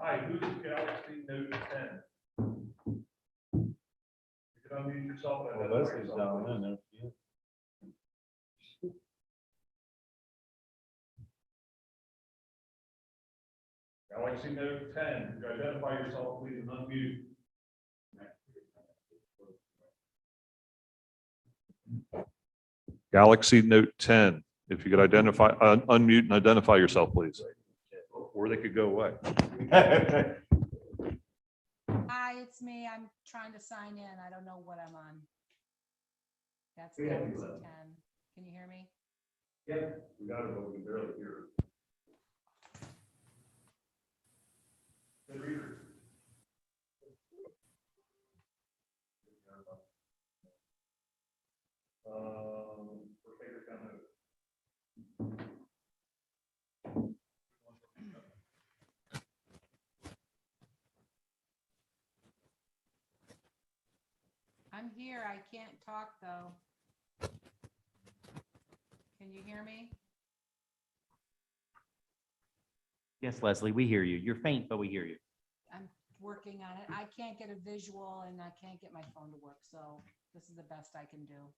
Hi, who's Galaxy Note 10? You can unmute yourself. And Well, Leslie's down in there. Galaxy Note 10, could you identify yourself, please, and unmute? Galaxy Note 10, if you could identify, unmute and identify yourself, please. Or they could go away. Hi, it's me. I'm trying to sign in. I don't know what I'm on. That's Galaxy 10. Can you hear me? Yep. We got it, but we can barely hear it. Good reader. For favorite kind of. I'm here. I can't talk though. Can you hear me? Yes, Leslie, we hear you. You're faint, but we hear you. I'm working on it. I can't get a visual and I can't get my phone to work. So this is the best I can do.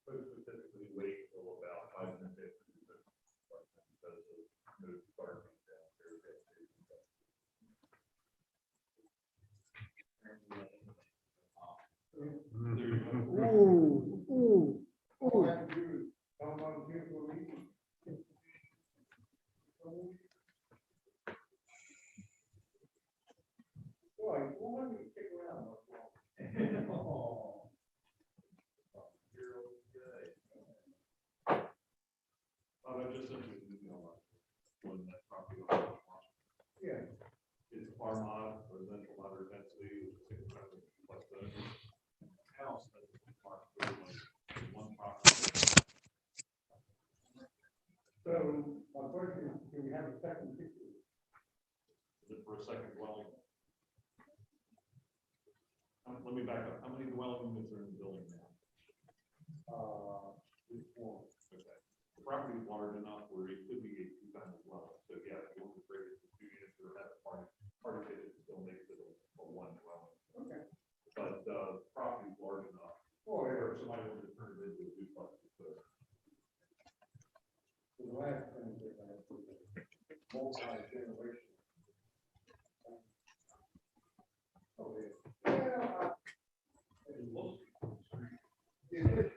Typically wait till about 5 minutes after the move starting I just sent you an email on that property. Yeah. It's a farm mod, residential moderate density, single family duplex zone. House that's marked one property. So, my question is, can we have a second picture? Is it for a second dwelling? Let me back up. How many dwelling units are in the building now? One. Okay. The property is large enough where it could be a two-family dwelling. So yeah, if you want to break it into 2 units or have a part of it still makes it a one dwelling. Okay. But the property is large enough. Oh, yeah. Or if somebody wanted to turn it into a duplex. So the last thing that I have was multi-generation. Oh, yeah. Yeah. It is.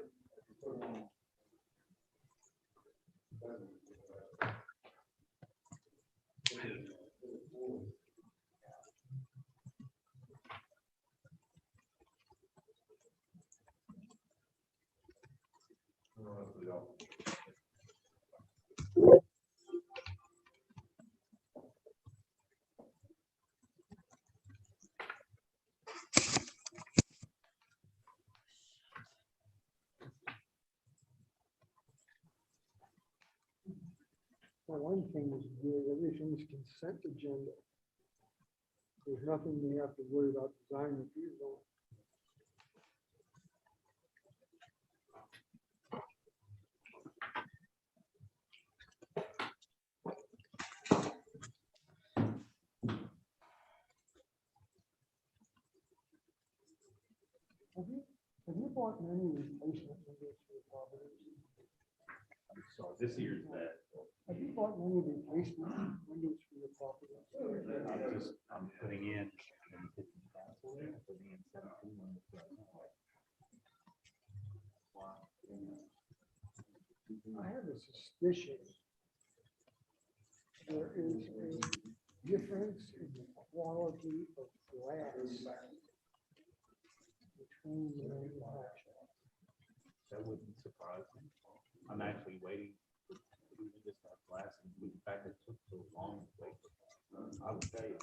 Well, one thing is good, everything's consent agenda. There's nothing we have to worry about design reviews on. Have you bought many replacement windows for your properties? I'm sorry, this year's that. Have you bought many replacement windows for your properties? I'm putting in 15,000, putting in 17 windows right now. I have a suspicion there is a difference in the quality of glass between the manufacturers. That wouldn't surprise me. I'm actually waiting for the windows to have glass, and the fact that it took so long to wait. I would tell you,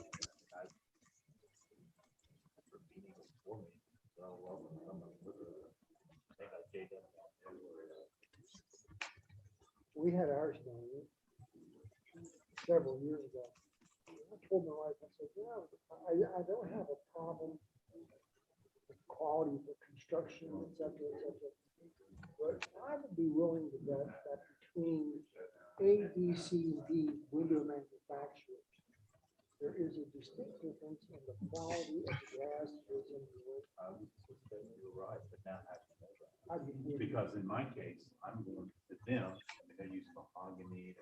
for meeting it for me, so well, I'm gonna look at it. I think I gave them We had ours done. several years ago. I told my wife, I said, I don't have a problem with quality for construction, et cetera, et cetera. But I would be willing to bet that between A, B, C, and D window manufacturers, there is a distinct difference in the quality of the glass that is in the wood. I would suspect you're right, but now how do you know that? How do you do it? Because in my case, I'm going to them, and they use mahogany.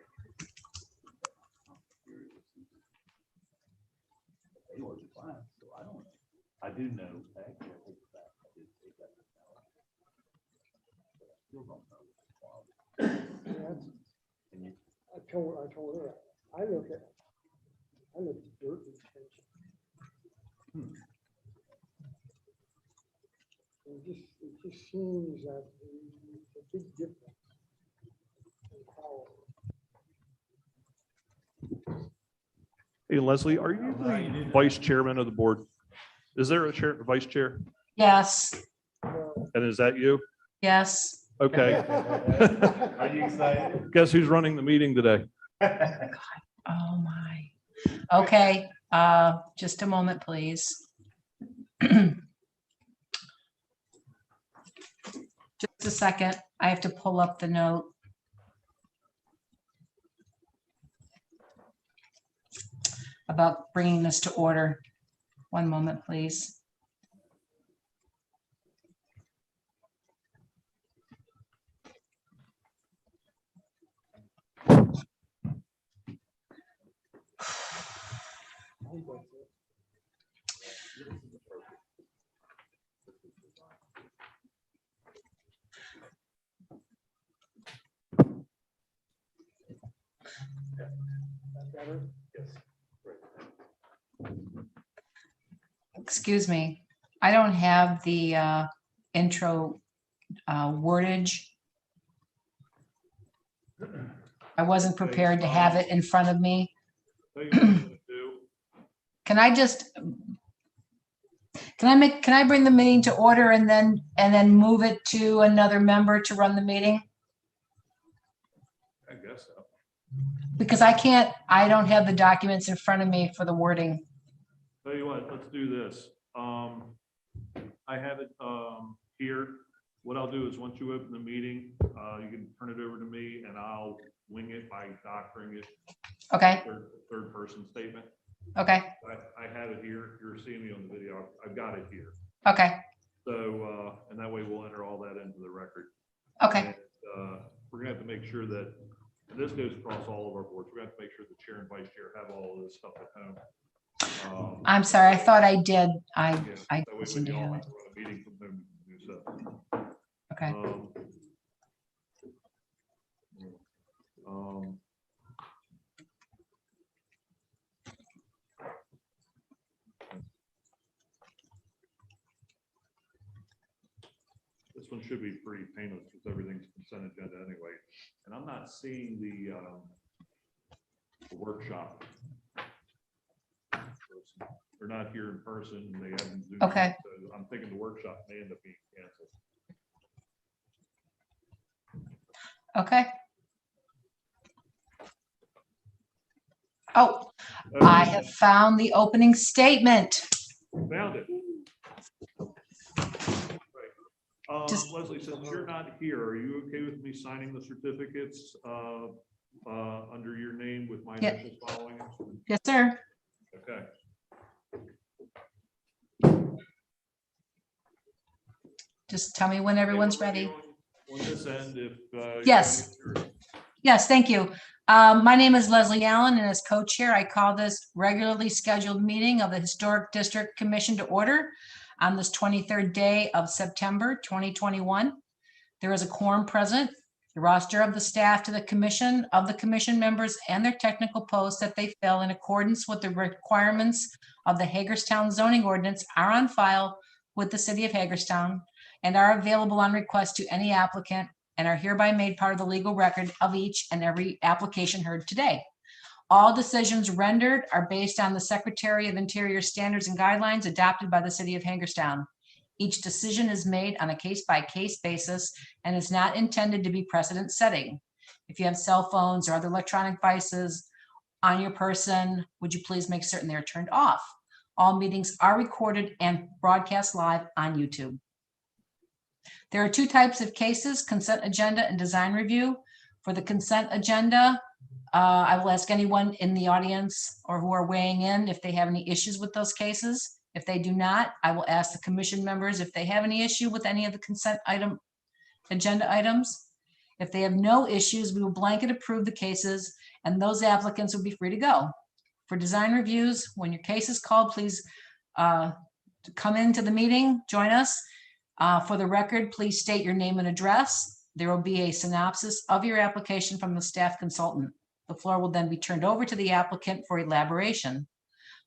They were fine, so I don't know. I do know, actually, I take it back, I did take that. But I still don't know the quality. That's- And you, I told her, I look at dirt retention. It just seems that it's a big difference in quality. Hey, Leslie, are you the vice chairman of the board? Is there a vice chair? Yes, Well, And is that you? yes. Okay. are you excited? Guess who's running the meeting today? Oh, my. Okay, just a moment, please. Just a second. I have to pull up the note. About bringing this to order. One moment, please. I think that's it. That better? Excuse me. I don't have the intro wordage. I wasn't prepared to have it in front of me. Tell you what I'm gonna do. Can I just, can I bring the meeting to order and then move it to another member to run the meeting? I guess so. Because I don't have the documents in front of me for the wording. Tell you what, let's do this. I have it here. What I'll do is once you open the meeting, you can turn it over to me and I'll wing it by doctoring it. Okay, Third person statement. okay, I have it here. You're seeing me on the video. I've got it here. okay, So, and that way we'll enter all that into the record. okay, And, we're gonna have to make sure that, and this goes across all of our boards, we're gonna have to make sure the chair and vice chair have all of this stuff at home. I'm sorry, I thought I did. I Yeah, that way when seem to you all have have it. to run a meeting from home, you can do so. Okay, This one should be pretty painless because everything's consent agenda anyway. And I'm not seeing the workshop. They're not here in person and they haven't. Zoomed in, Okay. so I'm thinking the workshop may end up being canceled. okay. Oh, I have found the opening statement. Found it. Right. Just- Leslie, since you're not here, are you okay with me signing the certificates under your name with my Yeah. initials following it? Yes, sir. Okay. Just tell me when everyone's Okay, we're ready. On this end, if. Yes. Yes, thank you. My name is Leslie Allen, and as co-chair, I call this regularly scheduled meeting of the Historic District Commission to order on this 23rd day of September 2021. There is a quorum present. The roster of the staff to the commission, of the commission members, and their technical posts that they fill in accordance with the requirements of the Hagerstown zoning ordinance are on file with the city of Hagerstown and are available on request to any applicant and are hereby made part of the legal record of each and every application heard today. All decisions rendered are based on the Secretary of Interior standards and guidelines adopted by the city of Hagerstown. Each decision is made on a case-by-case basis and is not intended to be precedent setting. If you have cell phones or other electronic devices on your person, would you please make certain they're turned off? All meetings are recorded and broadcast live on YouTube. There are two types of cases, consent agenda and design review. For the consent agenda, I will ask anyone in the audience or who are weighing in if they have any issues with those cases. If they do not, I will ask the commission members if they have any issue with any of the consent agenda items. If they have no issues, we will blanket approve the cases and those applicants will be free to go. For design reviews, when your case is called, please come into the meeting, join us. For the record, please state your name and address. There will be a synopsis of your application from the staff consultant. The floor will then be turned over to the applicant for elaboration.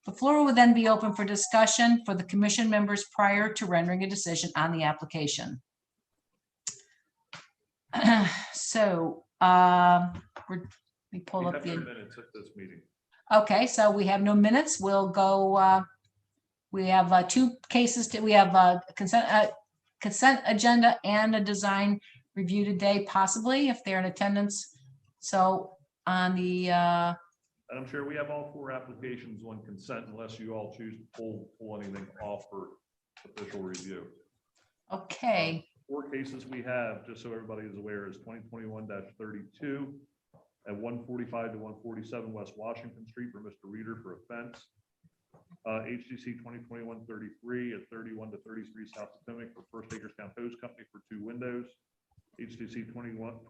The floor will then be open for discussion for the commission members prior to rendering a decision on the application. So we pull We up have no the, minutes at this meeting. okay, so we have no minutes. We'll go, we have two cases, we have a consent agenda and a design review today, possibly, if they're in attendance. So on the, Madam Chair, we have all 4 applications on consent unless you all choose to pull anything off for official review. okay, 4 cases we have, just so everybody is aware, is 2021-32 at 145 to 147 West Washington Street for Mr. Reader for a fence. HDC 2021-33 at 31 to 33 South Potomac for First Hagerstown Hose Company for 2 windows. HDC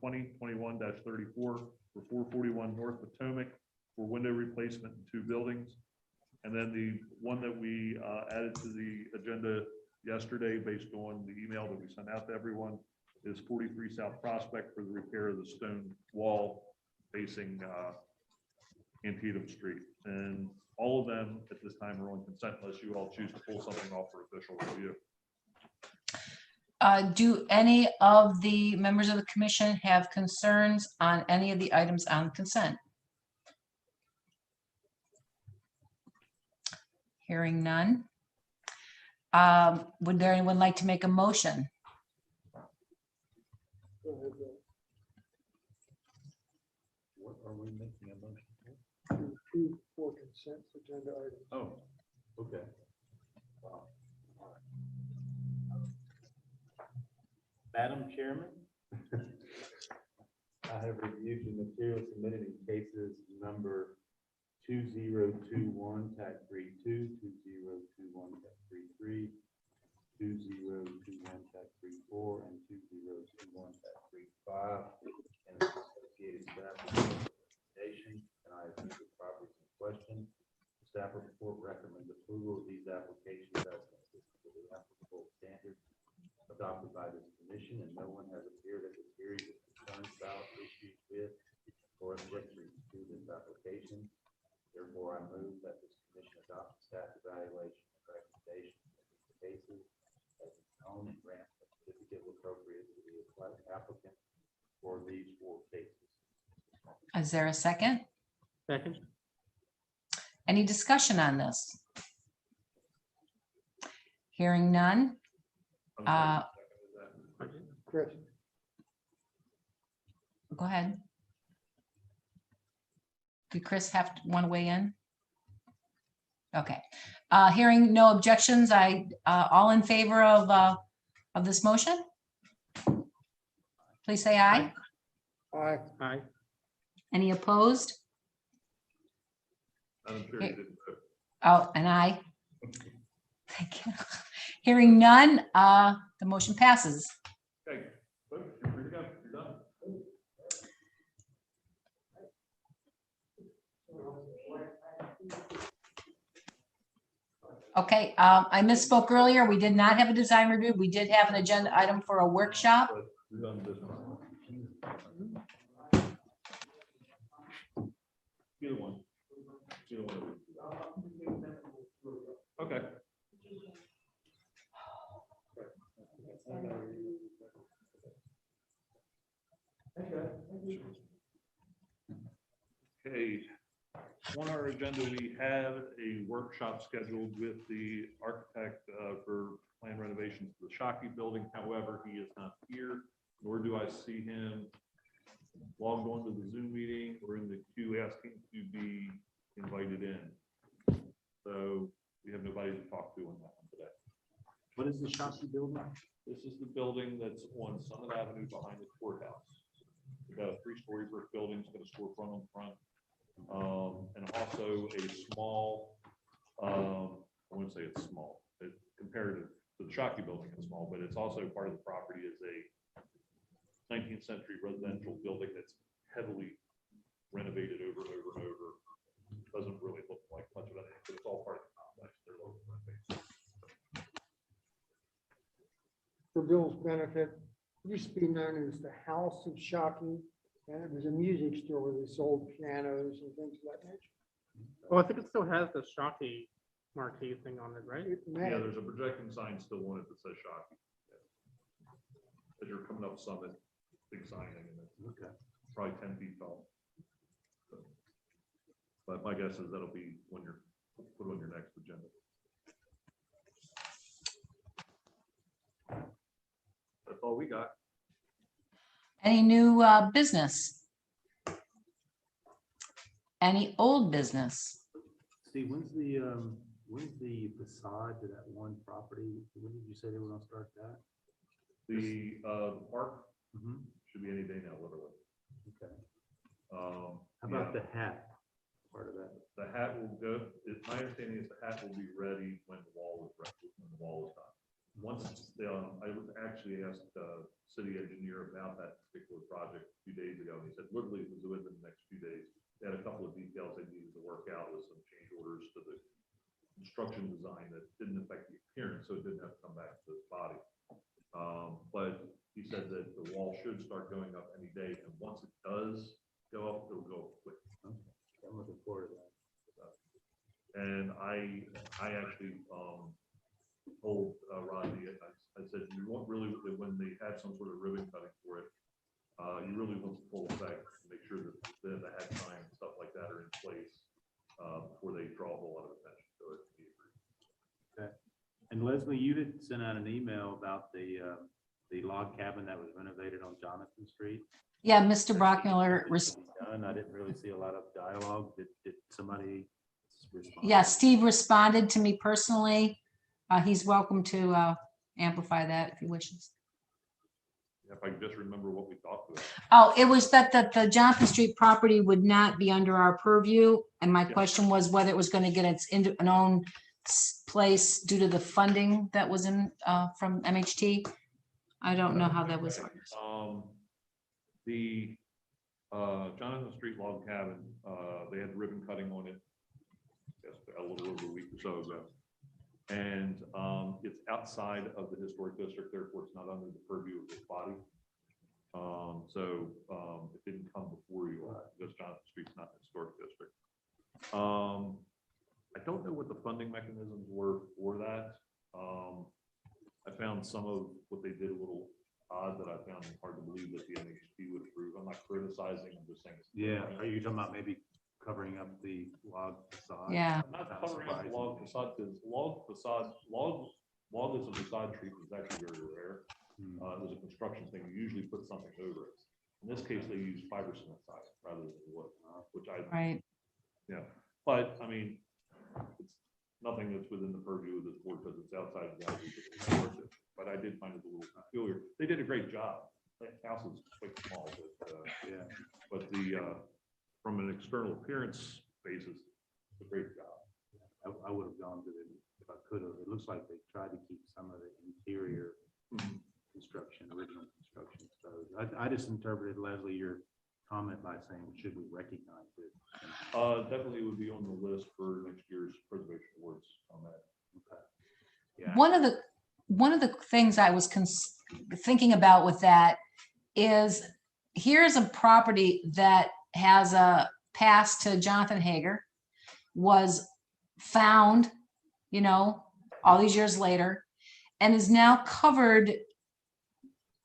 2021-34 for 441 North Potomac for window replacement in 2 buildings. And then the one that we added to the agenda yesterday based on the email that we sent out to everyone is 43 South Prospect for the repair of the stone wall facing Antietam Street. And all of them at this time are on consent unless you all choose to pull something off for official review. do any of the members of the commission have concerns on any of the items on consent? Hearing none. Would there anyone like to make a motion? Go ahead, Bill. What are we making a motion for? To approve 4 consent agenda items. Oh, okay. Madam Chairman, I have reviewed the material submitted in cases number 2021 TAC 32, 2021 TAC 33, 2021 TAC 34, and 2021 TAC 35, and its associated staff recommendation, and I have viewed the properties in question. The staff report recommends approval of these applications as consistent with the applicable standards adopted by this commission, and no one has appeared at the hearing with concerns about issues with or objections to this application. Therefore, I move that this commission adopt the staff evaluation and recommendation of these cases as known and grant a certificate of appropriate to the applicant for these 4 cases. Is there a second? Second. Any discussion on this? Hearing none. I'm sorry, Chris, Go ahead. Did Chris want to weigh in? Okay. Hearing no objections, all in favor of this motion? Please say aye. aye. Aye. Any opposed? Madam Chair, you didn't vote. Oh, and aye. Thank you. Hearing none, the motion passes. Okay, vote. You're free to go. You're done. Okay, I misspoke earlier. We did not have a design review. We did have an agenda item for a workshop. But we're done this one. Either one. Either one. Okay. Okay, on our agenda, we have a workshop scheduled with the architect for plan renovations to the Shockey building. However, he is not here, nor do I see him logged on to the Zoom meeting or in the queue asking to be invited in. So we have nobody to talk to on that one today. What is the Shockey building? This is the building that's on Summit Avenue behind the courthouse. It's got a 3-story brick building, it's got a storefront on front. And also a small, I wouldn't say it's small, compared to the Shockey building, it's small, but it's also part of the property is a 19th century residential building that's heavily renovated over and over and over. Doesn't really look like much of anything, but it's all part of the complex. They're local renovations. For Bill's benefit, it used to be known as the House of Shockey, and it was a music store where they sold pianos and things of that nature. Well, I think it still has the Shockey marquee thing on it, right? It may- Yeah, there's a projecting sign still on it that says Shockey. As you're coming up Summit, big sign, and it's Okay. probably 10 feet tall. So, but my guess is that'll be when you're put on your next agenda. That's all we got. Any new business? Any old business? Steve, when's the facade to that one property? When did you say they were gonna start that? The park Mhm. should be any day now, literally. Okay. How How about the hat part of that? The hat will go, my understanding is the hat will be ready when the wall is ready, when the wall is done. Once, I was actually asked the city engineer about that particular project a few days ago, and he said literally it was within the next few days. They had a couple of details they needed to work out with some change orders to the construction design that didn't affect the appearance, so it didn't have to come back to the body. But he said that the wall should start going up any day, and once it does go up, it'll go up quick. I'm looking forward to that. And I actually told Rodney, I said, you want really, when they have some sort of ribbon cutting for it, you really want the full effect, make sure that the hat sign and stuff like that are in place before they draw a whole lot of attention to it. And Leslie, you had sent out an email about the log cabin that was renovated on Jonathan Street. Yeah, Mr. Brockmiller, I didn't really see a lot of dialogue. Did somebody respond? yeah, Steve responded to me personally. He's welcome to amplify that if he wishes. If I can just remember what we talked about. Oh, it was that the Jonathan Street property would not be under our purview. And my Yeah. question was whether it was going to get its an own place due to the funding that was in from MHT. I don't know how that was. The Jonathan Street log cabin, they had ribbon cutting on it, I guess a little over a week or so ago. And it's outside of the historic district, therefore it's not under the purview of this body. So it didn't come before you, because Jonathan Street's not the historic district. I don't know what the funding mechanisms were for that. I found some of what they did a little odd, that I found hard to believe that the MHP would approve. I'm not criticizing, I'm just saying. Yeah, are you talking about maybe covering up the log facade? Yeah. I'm not Not covering up the surprising. log facade, because log as a facade treatment is actually very rare. It was a construction thing, you usually put something over it. In this case, they use fiber cement side rather than wood, which I, Right. yeah, but I mean, it's nothing that's within the purview of this board, because it's outside the boundaries of the board. But I did find it a little peculiar. They did a great job. That house is quite small, Yeah. but from an external appearance basis, it's a great job. I would have gone to it if I could have. It looks like they tried to keep some of the interior construction, original construction. So I just interpreted, Leslie, your comment by saying, should we recognize it? Definitely would be on the list for next year's preservation awards on that. Okay. Yeah. One of the things I was thinking about with that is here's a property that has a past to Jonathan Hager, was found, all these years later, and is now covered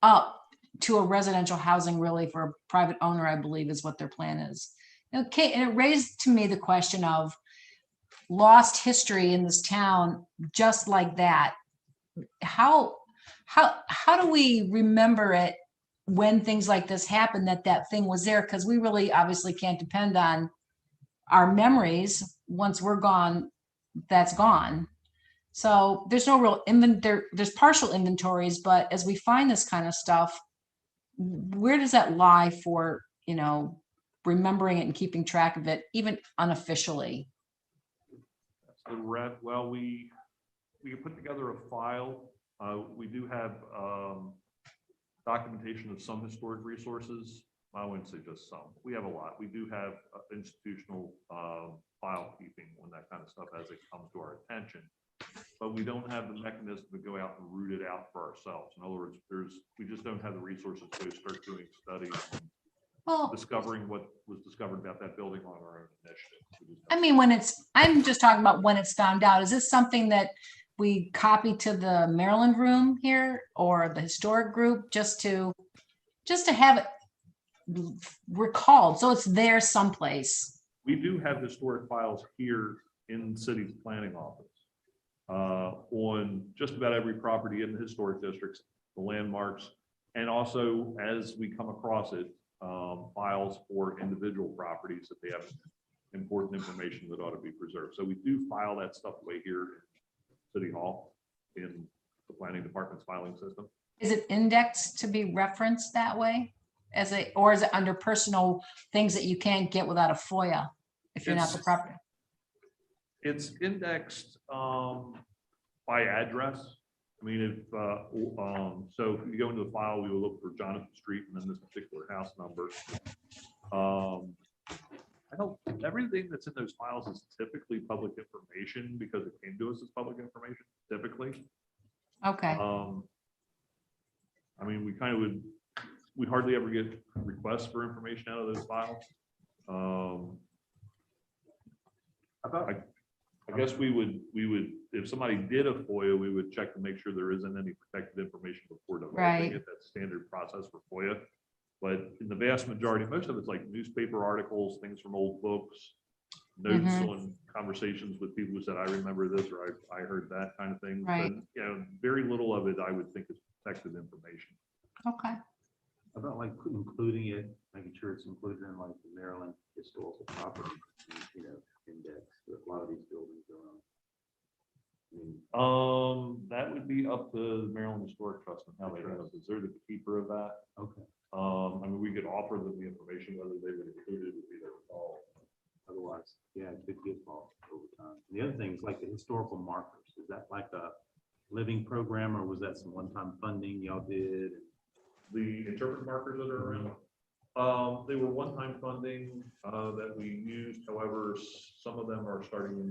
up to a residential housing, really, for a private owner, I believe is what their plan is. Okay, and it raised to me the question of lost history in this town, just like that. How do we remember it when things like this happen, that thing was there, because we really obviously can't depend on our memories. Once we're gone, that's gone. So there's no real there's partial inventories, but as we find this kind of stuff, where does that lie for, remembering it and keeping track of it, even unofficially? Well, we put together a file. We do have documentation of some historic resources. I wouldn't say just some. We have a lot. We do have institutional file keeping when that kind of stuff as it comes to our attention. But we don't have the mechanism to go out and root it out for ourselves. In other words, we just don't have the resources to start doing studies and Well, discovering what was discovered about that building on our own initiative. I mean, I'm just talking about when it's found out. Is this something that we copy to the Maryland room here or the historic group just to have it recalled? So it's there someplace. We do have historic files here in the city's planning office on just about every property in the historic districts, the landmarks, and also as we come across it, files for individual properties that they have important information that ought to be preserved. So we do file that stuff away here in City Hall in the planning department's filing system. Is it indexed to be referenced that way? Or is it under personal things that you can't get without a FOIA if you're not the property? It's indexed by address. I mean, if so if you go into the file, we will look for Jonathan Street and then this particular house number. Everything that's in those files is typically public information because it came to us as public information, typically. Okay. I mean, we hardly ever get requests for information out of those files. I guess we would, if somebody did a FOIA, we would check to make sure there isn't any protected information before developing it. That's standard process for FOIA. But in the vast majority, most of it's like newspaper articles, things from old books, notes on conversations with people who said, I remember this, or I heard that kind of thing. Right. But, very little of it, I would think, is protected information. Okay. About like including it, making sure it's included in like the Maryland historical property, index that a lot of these buildings are on. That would be up to the Maryland Historic Trust and how they handle it. They're the keeper of that. Okay. I mean, we could offer them the information, whether they would include it would be their call. Otherwise, yeah, it could get lost over time. The other thing is like the historical markers. Is that like a living program or was that some one-time funding y'all did? The interpretive markers that are around, they were one-time funding that we used. However, some of them are starting to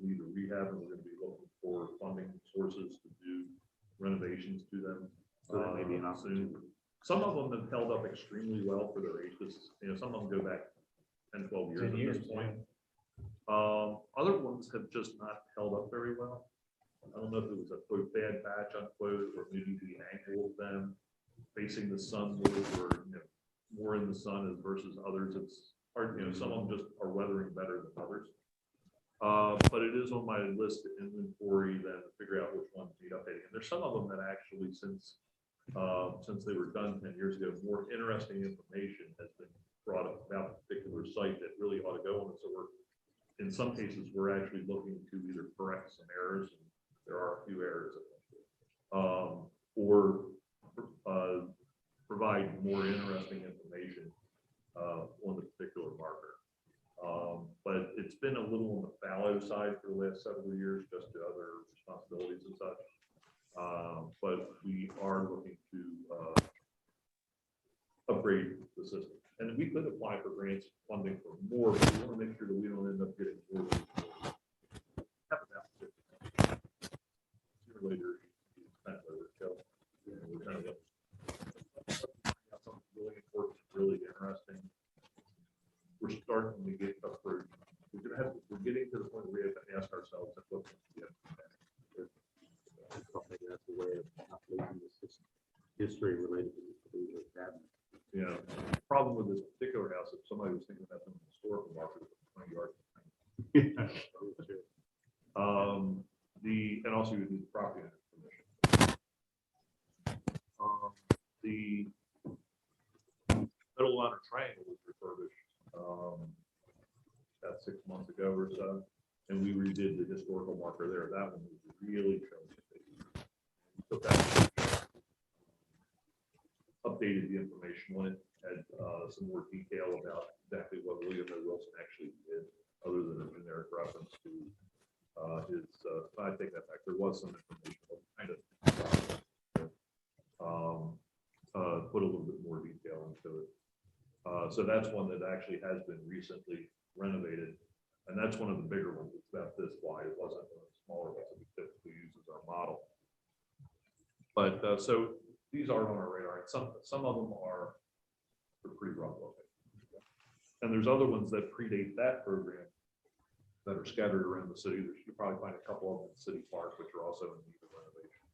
need a rehab, and we're going to be looking for funding sources to do renovations to them. So that may be an opportunity. Some of them have held up extremely well for their ages. Some of them go back 10, 12 years 10 years, at this point. Other ones have just not held up very well. I don't know if it was a quote bad batch unquote, or maybe the angle of them facing the sun more, or more in the sun as versus others. It's hard, some of them just are weathering better than others. But it is on my list to inventory then to figure out which ones need updating. And there's some of them that actually since they were done 10 years ago, more interesting information has been brought up about a particular site that really ought to go on it. So in some cases, we're actually looking to either correct some errors, and there are a few errors, or provide more interesting information on the particular marker. But it's been a little on the fallow side for the last several years, just to other responsibilities and such. But we are looking to upgrade the system. And we could apply for grants funding for more, but we want to make sure that we don't end up getting more. Sooner or later, we're trying to get something really important, really interesting. We're starting to get upgrade. We're getting to the point where we have to ask ourselves if what's Maybe that's the way of not losing this history related to the cabinet. Problem with this particular house, if somebody was thinking about some historical markers, 20 yards. And also you need property permission. Middle Line Triangle was refurbished, about 6 months ago or so. And we redid the historical marker there. That one was really showing. Took that, updated the information on it, had some more detail about exactly what William O. Wilson actually did, other than a generic reference to his. I take that back. There was some information that kind of put a little bit more detail into it. So that's one that actually has been recently renovated, and that's one of the bigger ones. It's about this wide. It wasn't one of the smaller ones that we typically use as our model. But so these are on our radar, and some of them are pretty rough looking. And there's other ones that predate that program that are scattered around the city. You probably find a couple of them in City Park, which are also in need of renovation.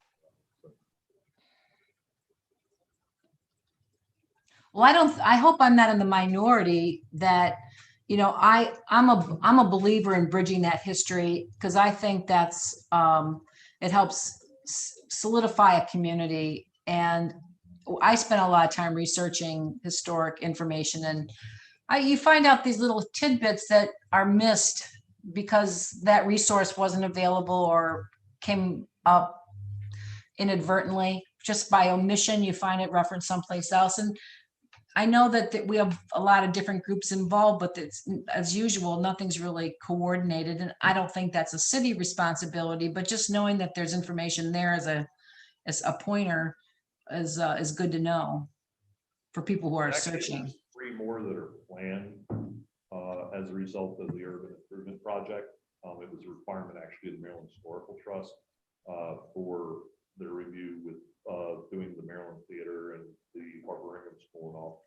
Well, I hope I'm not in the minority that, I'm a believer in bridging that history, because I think that's, it helps solidify a community. And I spent a lot of time researching historic information, and you find out these little tidbits that are missed because that resource wasn't available or came up inadvertently. Just by omission, you find it referenced someplace else. And I know that we have a lot of different groups involved, but it's, as usual, nothing's really coordinated. And I don't think that's a city responsibility, but just knowing that there's information there as a pointer is good to know for people who are Actually, searching. there's 3 more that are planned as a result of the urban improvement project. It was a requirement actually of the Maryland Historical Trust for their review with doing the Maryland Theater and the Harper Ingham School and all.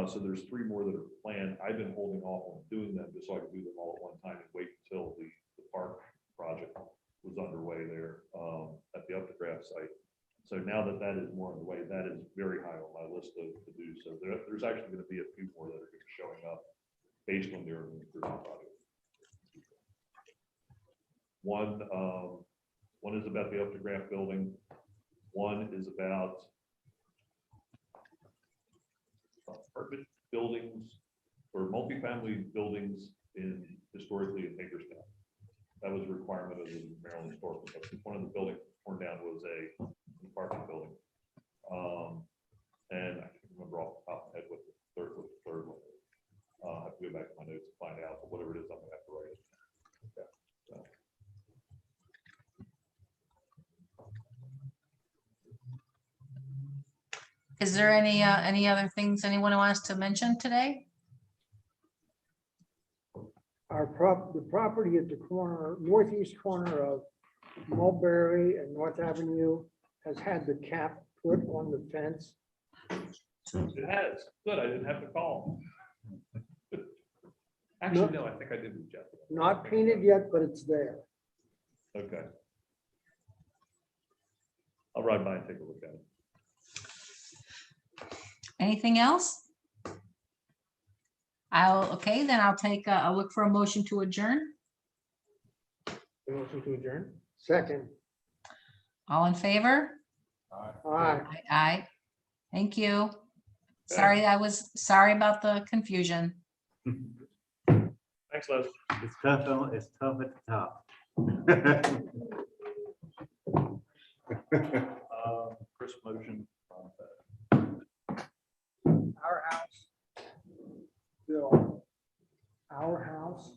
So there's 3 more that are planned. I've been holding off on doing them just so I could do them all at one time and wait until the park project was underway there at the Updegraft site. So now that that is more on the way, that is very high on my list of to do. So there's actually going to be a few more that are going to be showing up based on the urban improvement project. One is about the Updegraft building. One is about apartment buildings or multifamily buildings historically in Hagerstown. That was a requirement of the Maryland Historical Trust. One of the buildings torn down was an apartment building. And I can't remember off the top of my head what the third one is. I have to go back to my notes to find out, but whatever it is, I'm gonna have to write it. Okay. So. Is there any other things anyone wants to mention today? The property at the northeast corner of Mulberry and North Avenue has had the cap put on the fence. It has. Good. I didn't have to call. Actually, no, I think I did with Jeff. Not painted yet, but it's there. Okay. I'll ride by and take a look at it. Anything else? Then I'll take a look for a motion to adjourn. Motion to adjourn. Second. All in favor? Aye. Aye. Thank you. Sorry about the confusion. Thanks, Les. It's tough at the top. Chris motion. Our house. Bill. Our house.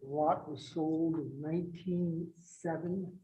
Lot was sold in 1907.